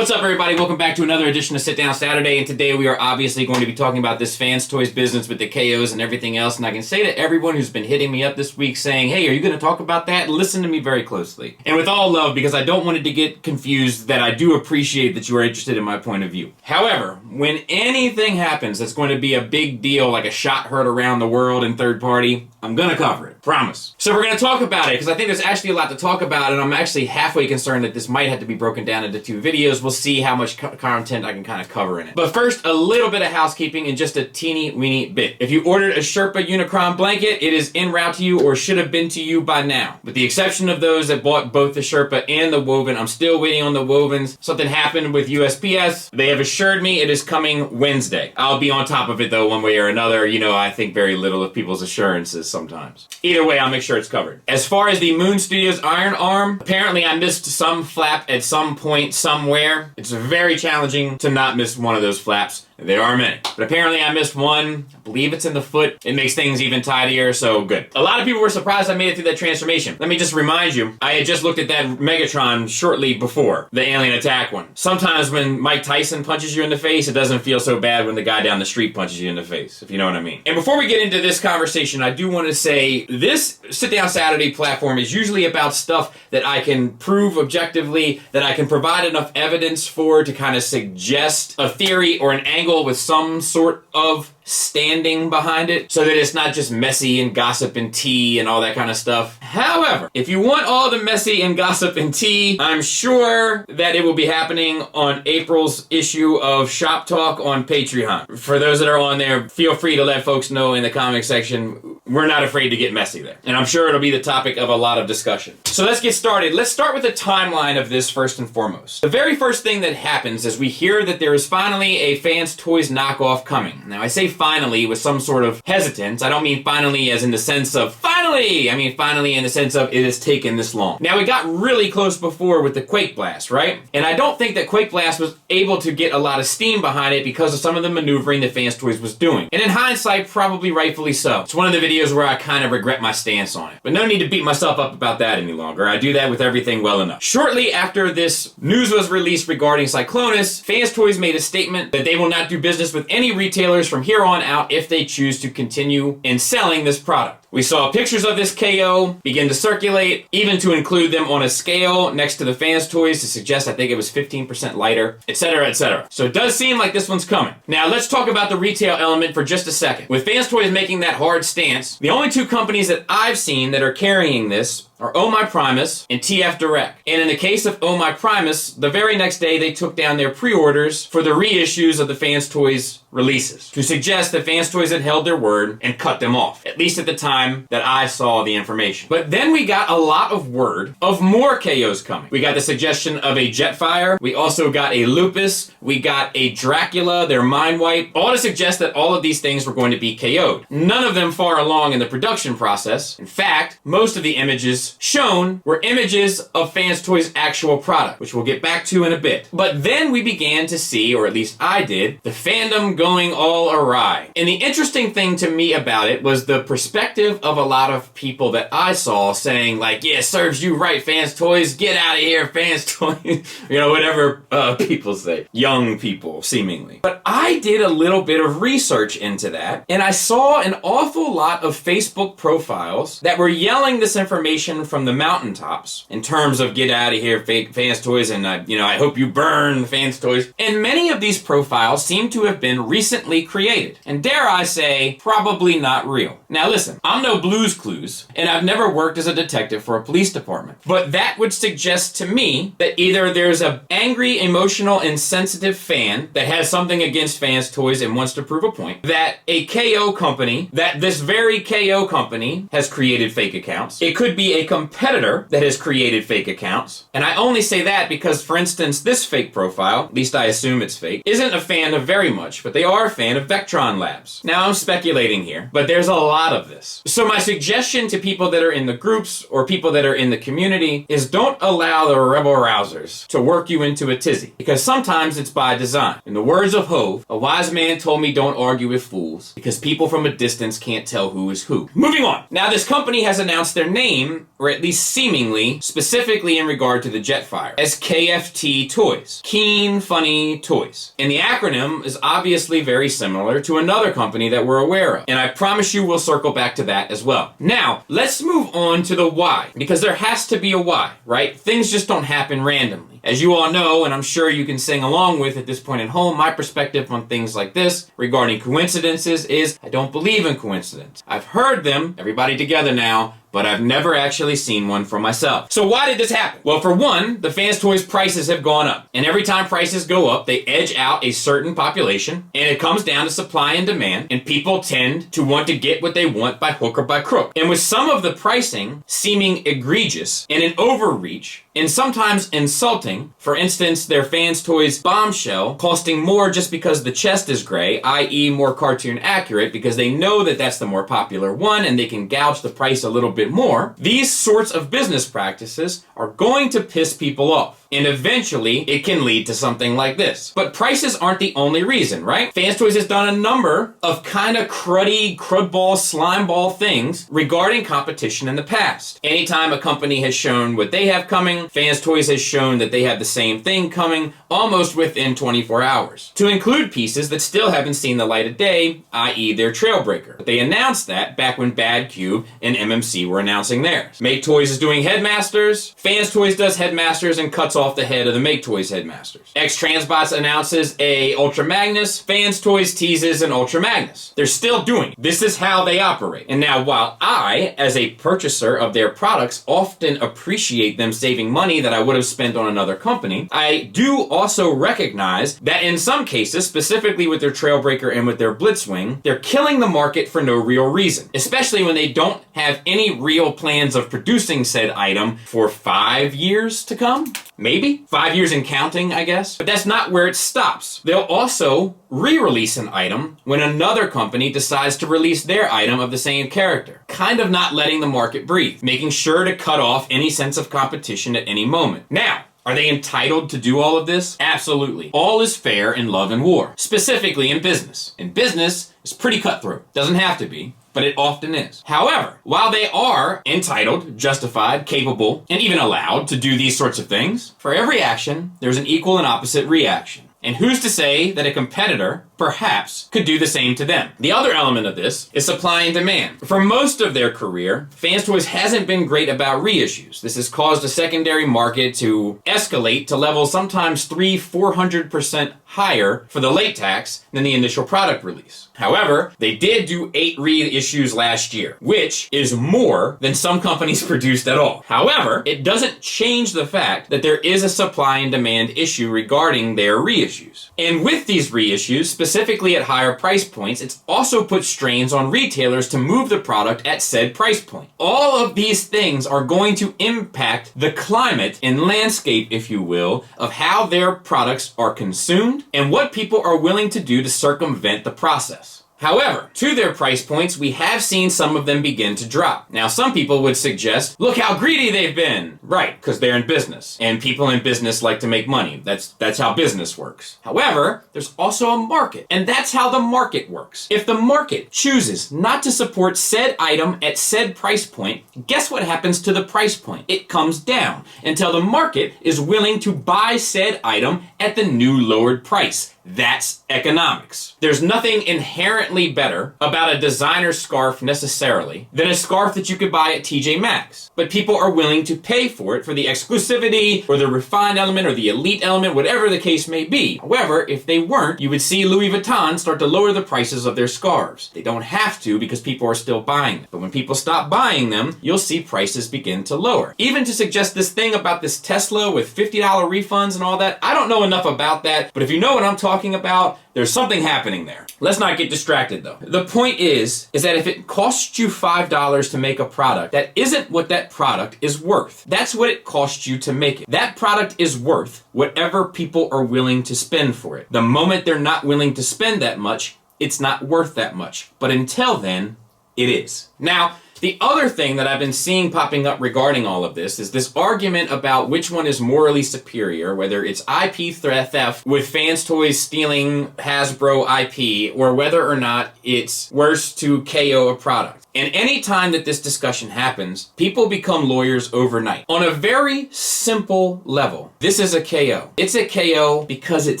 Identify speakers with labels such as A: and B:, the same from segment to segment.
A: What's up, everybody? Welcome back to another edition of Sit Down Saturday, and today we are obviously going to be talking about this Fanstoys business with the KOs and everything else, and I can say to everyone who's been hitting me up this week saying, hey, are you going to talk about that? Listen to me very closely. And with all love, because I don't want it to get confused that I do appreciate that you are interested in my point of view. However, when anything happens that's going to be a big deal, like a shot heard around the world in third party, I'm going to cover it. Promise. So we're going to talk about it, because I think there's actually a lot to talk about, and I'm actually halfway concerned that this might have to be broken down into two videos. We'll see how much content I can kind of cover in it. But first, a little bit of housekeeping and just a teeny weeny bit. If you ordered a Sherpa Unicron blanket, it is en route to you or should have been to you by now. With the exception of those that bought both the Sherpa and the woven, I'm still waiting on the wovens. Something happened with USPS. They have assured me it is coming Wednesday. I'll be on top of it though one way or another. You know, I think very little of people's assurances sometimes. Either way, I'll make sure it's covered. As far as the Moon Studios Iron Arm, apparently I missed some flap at some point somewhere. It's very challenging to not miss one of those flaps. There are many. But apparently I missed one. I believe it's in the foot. It makes things even tidier, so good. A lot of people were surprised I made it through that transformation. Let me just remind you, I had just looked at that Megatron shortly before the alien attack one. Sometimes when Mike Tyson punches you in the face, it doesn't feel so bad when the guy down the street punches you in the face, if you know what I mean. And before we get into this conversation, I do want to say this Sit Down Saturday platform is usually about stuff that I can prove objectively, that I can provide enough evidence for to kind of suggest a theory or an angle with some sort of standing behind it, so that it's not just messy and gossip and tea and all that kind of stuff. However, if you want all the messy and gossip and tea, I'm sure that it will be happening on April's issue of Shop Talk on Patreon. For those that are on there, feel free to let folks know in the comment section. We're not afraid to get messy there. And I'm sure it'll be the topic of a lot of discussion. So let's get started. Let's start with the timeline of this first and foremost. The very first thing that happens is we hear that there is finally a Fanstoys knockoff coming. Now I say finally with some sort of hesitance. I don't mean finally as in the sense of finally! I mean finally in the sense of it has taken this long. Now we got really close before with the Quake Blast, right? And I don't think that Quake Blast was able to get a lot of steam behind it because of some of the maneuvering that Fanstoys was doing. And in hindsight, probably rightfully so. It's one of the videos where I kind of regret my stance on it. But no need to beat myself up about that any longer. I do that with everything well enough. Shortly after this news was released regarding Cyclonus, Fanstoys made a statement that they will not do business with any retailers from here on out if they choose to continue in selling this product. We saw pictures of this KO begin to circulate, even to include them on a scale next to the Fanstoys to suggest I think it was 15% lighter, etc., etc. So it does seem like this one's coming. Now let's talk about the retail element for just a second. With Fanstoys making that hard stance, the only two companies that I've seen that are carrying this are Oh My Primus and TF Direct. And in the case of Oh My Primus, the very next day they took down their pre-orders for the reissues of the Fanstoys releases to suggest that Fanstoys had held their word and cut them off, at least at the time that I saw the information. But then we got a lot of word of more KOs coming. We got the suggestion of a Jetfire. We also got a Lupus. We got a Dracula, their Mind Wipe, all to suggest that all of these things were going to be KO'd. None of them far along in the production process. In fact, most of the images shown were images of Fanstoys' actual product, which we'll get back to in a bit. But then we began to see, or at least I did, the fandom going all awry. And the interesting thing to me about it was the perspective of a lot of people that I saw saying like, yeah, serves you right, Fanstoys, get out of here, Fanstoys. You know, whatever people say. Young people, seemingly. But I did a little bit of research into that, and I saw an awful lot of Facebook profiles that were yelling this information from the mountaintops in terms of get out of here, fake Fanstoys, and I hope you burn Fanstoys. And many of these profiles seem to have been recently created, and dare I say, probably not real. Now listen, I'm no Blue's Clues, and I've never worked as a detective for a police department, but that would suggest to me that either there's an angry, emotional, insensitive fan that has something against Fanstoys and wants to prove a point, that a KO company, that this very KO company has created fake accounts. It could be a competitor that has created fake accounts. And I only say that because, for instance, this fake profile, at least I assume it's fake, isn't a fan of very much, but they are a fan of Vectron Labs. Now I'm speculating here, but there's a lot of this. So my suggestion to people that are in the groups or people that are in the community is don't allow the rebel rousers to work you into a tizzy, because sometimes it's by design. In the words of Hove, a wise man told me don't argue with fools, because people from a distance can't tell who is who. Moving on. Now this company has announced their name or at least seemingly, specifically in regard to the Jetfire, as KFT Toys. Keen Funny Toys. And the acronym is obviously very similar to another company that we're aware of. And I promise you we'll circle back to that as well. Now, let's move on to the why, because there has to be a why, right? Things just don't happen randomly. As you all know, and I'm sure you can sing along with at this point at home, my perspective on things like this regarding coincidences is I don't believe in coincidence. I've heard them, everybody together now, but I've never actually seen one for myself. So why did this happen? Well, for one, the Fanstoys prices have gone up. And every time prices go up, they edge out a certain population, and it comes down to supply and demand, and people tend to want to get what they want by hook or by crook. And with some of the pricing seeming egregious and an overreach, and sometimes insulting, for instance, their Fanstoys bombshell costing more just because the chest is gray, i.e. more cartoon accurate, because they know that that's the more popular one and they can gouge the price a little bit more. These sorts of business practices are going to piss people off. And eventually, it can lead to something like this. But prices aren't the only reason, right? Fanstoys has done a number of kind of cruddy, crudball, slimeball things regarding competition in the past. Anytime a company has shown what they have coming, Fanstoys has shown that they have the same thing coming almost within 24 hours. To include pieces that still haven't seen the light of day, i.e. their Trailbreaker. But they announced that back when Bad Cube and MMC were announcing theirs. Make Toys is doing Headmasters, Fanstoys does Headmasters and cuts off the head of the Make Toys Headmasters. X-Transbots announces a Ultra Magnus, Fanstoys teases an Ultra Magnus. They're still doing it. This is how they operate. And now while I, as a purchaser of their products, often appreciate them saving money that I would have spent on another company, I do also recognize that in some cases, specifically with their Trailbreaker and with their Blitzwing, they're killing the market for no real reason, especially when they don't have any real plans of producing said item for 5 years to come. Maybe 5 years and counting, I guess. But that's not where it stops. They'll also re-release an item when another company decides to release their item of the same character. Kind of not letting the market breathe, making sure to cut off any sense of competition at any moment. Now, are they entitled to do all of this? Absolutely. All is fair in love and war, specifically in business. In business, it's pretty cutthroat. Doesn't have to be, but it often is. However, while they are entitled, justified, capable, and even allowed to do these sorts of things, for every action, there's an equal and opposite reaction. And who's to say that a competitor, perhaps, could do the same to them? The other element of this is supply and demand. For most of their career, Fanstoys hasn't been great about reissues. This has caused a secondary market to escalate to levels sometimes 300-400% higher for the late tax than the initial product release. However, they did do 8 reissues last year, which is more than some companies produced at all. However, it doesn't change the fact that there is a supply and demand issue regarding their reissues. And with these reissues, specifically at higher price points, it's also put strains on retailers to move the product at said price point. All of these things are going to impact the climate and landscape, if you will, of how their products are consumed and what people are willing to do to circumvent the process. However, to their price points, we have seen some of them begin to drop. Now, some people would suggest, look how greedy they've been. Right, because they're in business. And people in business like to make money. That's how business works. However, there's also a market. And that's how the market works. If the market chooses not to support said item at said price point, guess what happens to the price point? It comes down until the market is willing to buy said item at the new lowered price. That's economics. There's nothing inherently better about a designer scarf necessarily than a scarf that you could buy at TJ Maxx. But people are willing to pay for it for the exclusivity or the refined element or the elite element, whatever the case may be. However, if they weren't, you would see Louis Vuitton start to lower the prices of their scarves. They don't have to because people are still buying them. But when people stop buying them, you'll see prices begin to lower. Even to suggest this thing about this Tesla with $50 refunds and all that, I don't know enough about that, but if you know what I'm talking about, there's something happening there. Let's not get distracted though. The point is that if it costs you $5 to make a product, that isn't what that product is worth. That's what it costs you to make it. That product is worth whatever people are willing to spend for it. The moment they're not willing to spend that much, it's not worth that much. But until then, it is. Now, The other thing that I've been seeing popping up regarding all of this is this argument about which one is morally superior, whether it's IP theft with Fanstoys stealing Hasbro IP, or whether or not it's worse to KO a product. And any time that this discussion happens, people become lawyers overnight. On a very simple level, this is a KO. It's a KO because it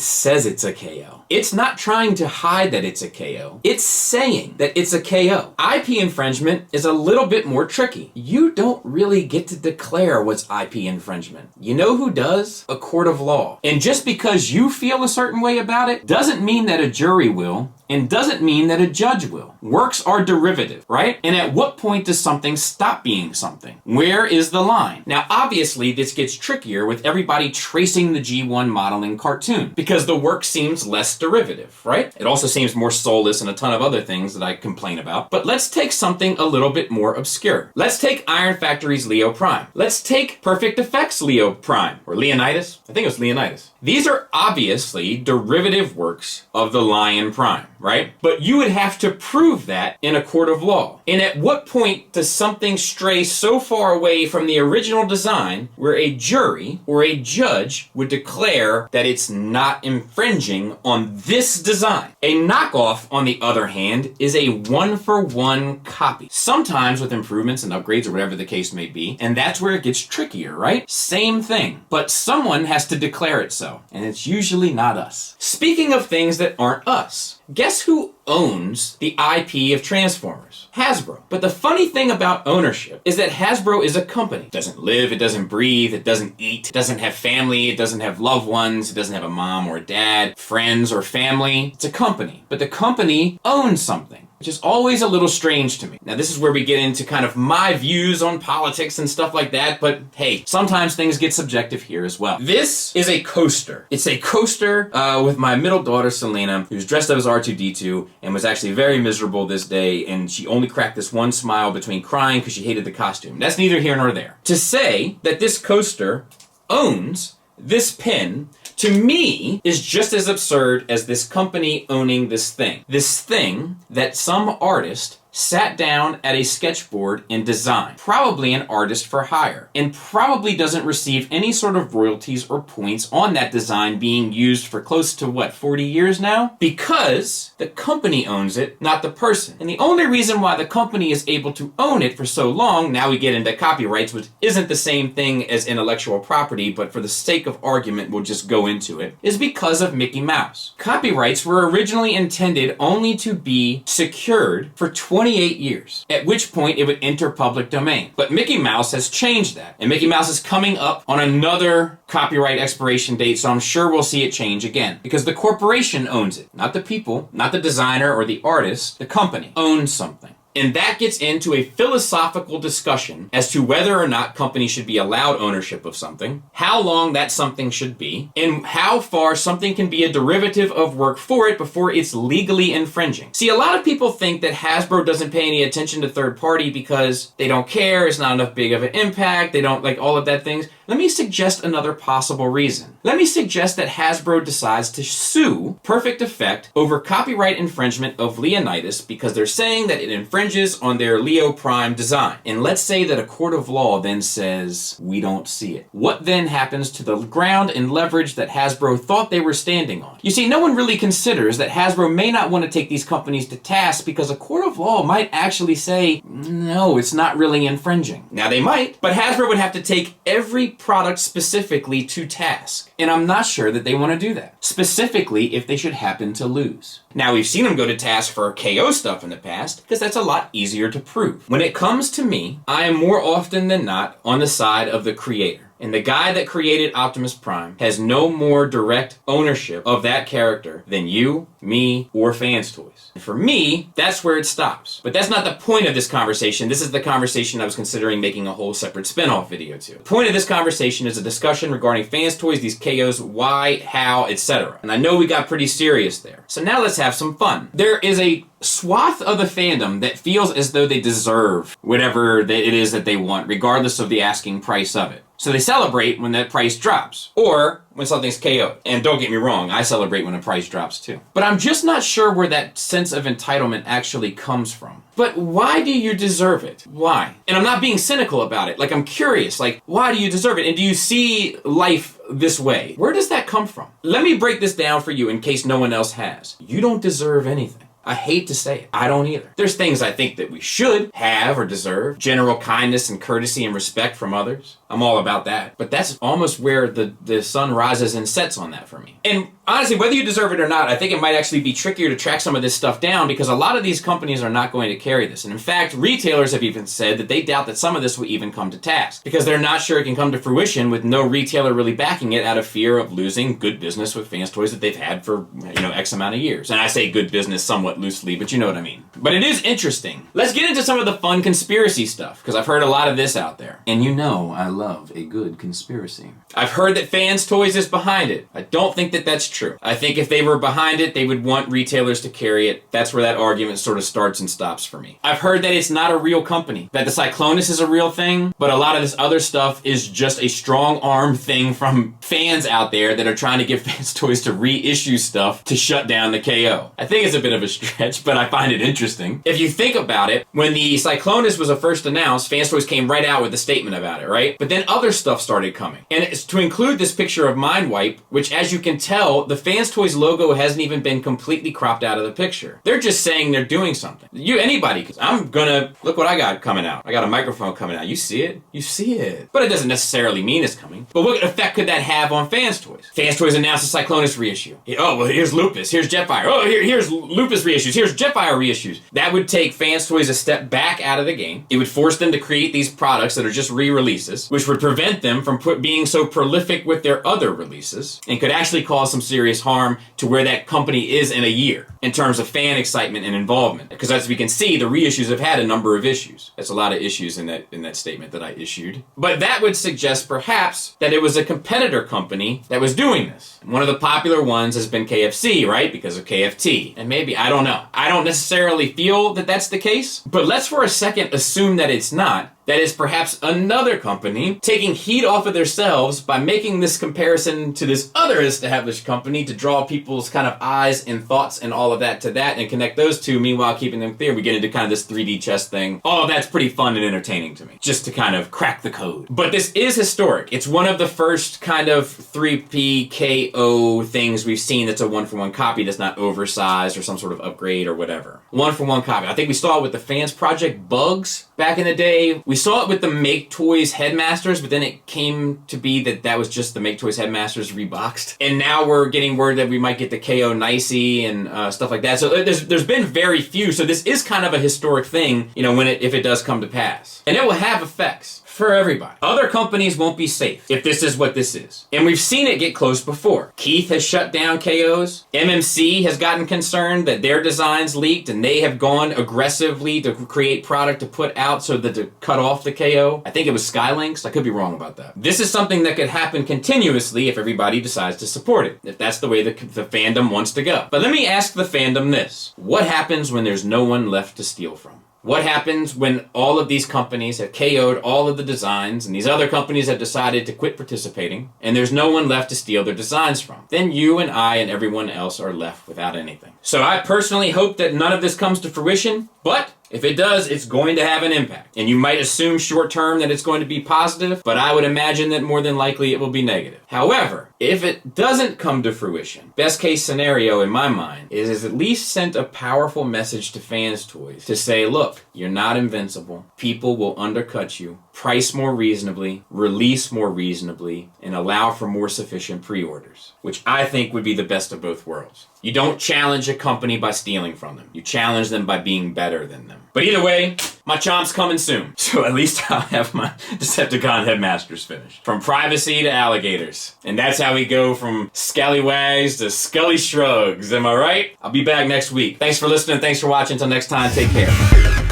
A: says it's a KO. It's not trying to hide that it's a KO. It's saying that it's a KO. IP infringement is a little bit more tricky. You don't really get to declare what's IP infringement. You know who does? A court of law. And just because you feel a certain way about it doesn't mean that a jury will, and doesn't mean that a judge will. Works are derivative, right? And at what point does something stop being something? Where is the line? Now, obviously, this gets trickier with everybody tracing the G1 modeling cartoon, because the work seems less derivative, right? It also seems more soulless and a ton of other things that I complain about. But let's take something a little bit more obscure. Let's take Iron Factory's Leo Prime. Let's take Perfect Effects Leo Prime, or Leonidas. I think it was Leonidas. These are obviously derivative works of the Lion Prime, right? But you would have to prove that in a court of law. And at what point does something stray so far away from the original design where a jury or a judge would declare that it's not infringing on this design? A knockoff, on the other hand, is a one-for-one copy. Sometimes with improvements and upgrades or whatever the case may be, and that's where it gets trickier, right? Same thing. But someone has to declare it so, and it's usually not us. Speaking of things that aren't us, guess who owns the IP of Transformers? Hasbro. But the funny thing about ownership is that Hasbro is a company. It doesn't live, it doesn't breathe, it doesn't eat, it doesn't have family, it doesn't have loved ones, it doesn't have a mom or a dad, friends or family. It's a company. But the company owns something, which is always a little strange to me. Now, this is where we get into kind of my views on politics and stuff like that, but hey, sometimes things get subjective here as well. This is a coaster. It's a coaster with my middle daughter, Selena, who's dressed up as R2-D2 and was actually very miserable this day, and she only cracked this one smile between crying because she hated the costume. That's neither here nor there. To say that this coaster owns this pin, to me, is just as absurd as this company owning this thing. This thing that some artist sat down at a sketchboard and designed. Probably an artist for hire. And probably doesn't receive any sort of royalties or points on that design being used for close to, 40 years now? Because the company owns it, not the person. And the only reason why the company is able to own it for so long, now we get into copyrights, which isn't the same thing as intellectual property, but for the sake of argument, we'll just go into it, is because of Mickey Mouse. Copyrights were originally intended only to be secured for 28 years, at which point it would enter public domain. But Mickey Mouse has changed that, and Mickey Mouse is coming up on another copyright expiration date, so I'm sure we'll see it change again, because the corporation owns it, not the people, not the designer or the artist. The company owns something. And that gets into a philosophical discussion as to whether or not companies should be allowed ownership of something, how long that something should be, and how far something can be a derivative of work for it before it's legally infringing. See, a lot of people think that Hasbro doesn't pay any attention to third party because they don't care, it's not enough big of an impact, they don't like all of that things. Let me suggest another possible reason. Let me suggest that Hasbro decides to sue Perfect Effect over copyright infringement of Leonidas because they're saying that it infringes on their Leo Prime design. And let's say that a court of law then says, we don't see it. What then happens to the ground and leverage that Hasbro thought they were standing on? You see, no one really considers that Hasbro may not want to take these companies to task because a court of law might actually say, no, it's not really infringing. Now they might, but Hasbro would have to take every product specifically to task. And I'm not sure that they want to do that. Specifically, if they should happen to lose. Now, we've seen them go to task for KO stuff in the past, because that's a lot easier to prove. When it comes to me, I am more often than not on the side of the creator. And the guy that created Optimus Prime has no more direct ownership of that character than you, me, or Fanstoys. And for me, that's where it stops. But that's not the point of this conversation. This is the conversation I was considering making a whole separate spin-off video to. The point of this conversation is a discussion regarding Fanstoys, these KOs, why, how, etc. And I know we got pretty serious there. So now let's have some fun. There is a swath of the fandom that feels as though they deserve whatever it is that they want, regardless of the asking price of it. So they celebrate when that price drops, or when something's KO'd. And don't get me wrong, I celebrate when a price drops too. But I'm just not sure where that sense of entitlement actually comes from. But why do you deserve it? Why? And I'm not being cynical about it. Like, I'm curious, like, why do you deserve it? And do you see life this way? Where does that come from? Let me break this down for you in case no one else has. You don't deserve anything. I hate to say it. I don't either. There's things I think that we should have or deserve. General kindness and courtesy and respect from others. I'm all about that. But that's almost where the sun rises and sets on that for me. And honestly, whether you deserve it or not, I think it might actually be trickier to track some of this stuff down because a lot of these companies are not going to carry this. And in fact, retailers have even said that they doubt that some of this will even come to task because they're not sure it can come to fruition with no retailer really backing it out of fear of losing good business with Fanstoys that they've had for, X amount of years. And I say good business somewhat loosely, but you know what I mean. But it is interesting. Let's get into some of the fun conspiracy stuff because I've heard a lot of this out there. And I love a good conspiracy. I've heard that Fanstoys is behind it. I don't think that that's true. I think if they were behind it, they would want retailers to carry it. That's where that argument sort of starts and stops for me. I've heard that it's not a real company, that the Cyclonus is a real thing, but a lot of this other stuff is just a strong arm thing from fans out there that are trying to get Fanstoys to reissue stuff to shut down the KO. I think it's a bit of a stretch, but I find it interesting. If you think about it, when the Cyclonus was first announced, Fanstoys came right out with a statement about it, right? But then other stuff started coming. And it's to include this picture of Mindwipe, which as you can tell, the Fanstoys logo hasn't even been completely cropped out of the picture. They're just saying they're doing something. Anybody, look what I got coming out. I got a microphone coming out. You see it? You see it. But it doesn't necessarily mean it's coming. But what effect could that have on Fanstoys? Fanstoys announced a Cyclonus reissue. Oh, well, here's Lupus. Here's Jetfire. Oh, here's Lupus reissues. Here's Jetfire reissues. That would take Fanstoys a step back out of the game. It would force them to create these products that are just re-releases, which would prevent them from being so prolific with their other releases and could actually cause some serious harm to where that company is in a year in terms of fan excitement and involvement. Because as we can see, the reissues have had a number of issues. That's a lot of issues in that statement that I issued. But that would suggest perhaps that it was a competitor company that was doing this. And one of the popular ones has been KFC, right? Because of KFT. And maybe, I don't know. I don't necessarily feel that that's the case, but let's for a second assume that it's not. That is perhaps another company taking heat off of themselves by making this comparison to this other established company to draw people's kind of eyes and thoughts and all of that to that and connect those two, meanwhile keeping them clear. We get into kind of this 3D chess thing. All of that's pretty fun and entertaining to me, just to kind of crack the code. But this is historic. It's one of the first kind of 3PKO things we've seen that's a one-for-one copy that's not oversized or some sort of upgrade or whatever. One-for-one copy. I think we saw it with the Fans Project Bugs back in the day. We saw it with the Make Toys Headmasters, but then it came to be that was just the Make Toys Headmasters reboxed. And now we're getting word that we might get the KO Nicey and stuff like that. So there's been very few. So this is kind of a historic thing, if it does come to pass. And it will have effects for everybody. Other companies won't be safe if this is what this is. And we've seen it get close before. Keith has shut down KOs. MMC has gotten concerned that their designs leaked and they have gone aggressively to create product to put out so that to cut off the KO. I think it was Skylinks. I could be wrong about that. This is something that could happen continuously if everybody decides to support it, if that's the way the fandom wants to go. But let me ask the fandom this. What happens when there's no one left to steal from? What happens when all of these companies have KO'd all of the designs and these other companies have decided to quit participating and there's no one left to steal their designs from? Then you and I and everyone else are left without anything. So I personally hope that none of this comes to fruition, but if it does, it's going to have an impact. And you might assume short term that it's going to be positive, but I would imagine that more than likely it will be negative. However, if it doesn't come to fruition, best case scenario in my mind is at least sent a powerful message to Fanstoys to say, look, you're not invincible. People will undercut you, price more reasonably, release more reasonably, and allow for more sufficient pre-orders, which I think would be the best of both worlds. You don't challenge a company by stealing from them. You challenge them by being better than them. But either way, my chomp's coming soon. So at least I'll have my Decepticon Headmasters finished. From privacy to alligators. And that's how we go from scallywags to scully shrugs. Am I right? I'll be back next week. Thanks for listening. Thanks for watching. Until next time, take care.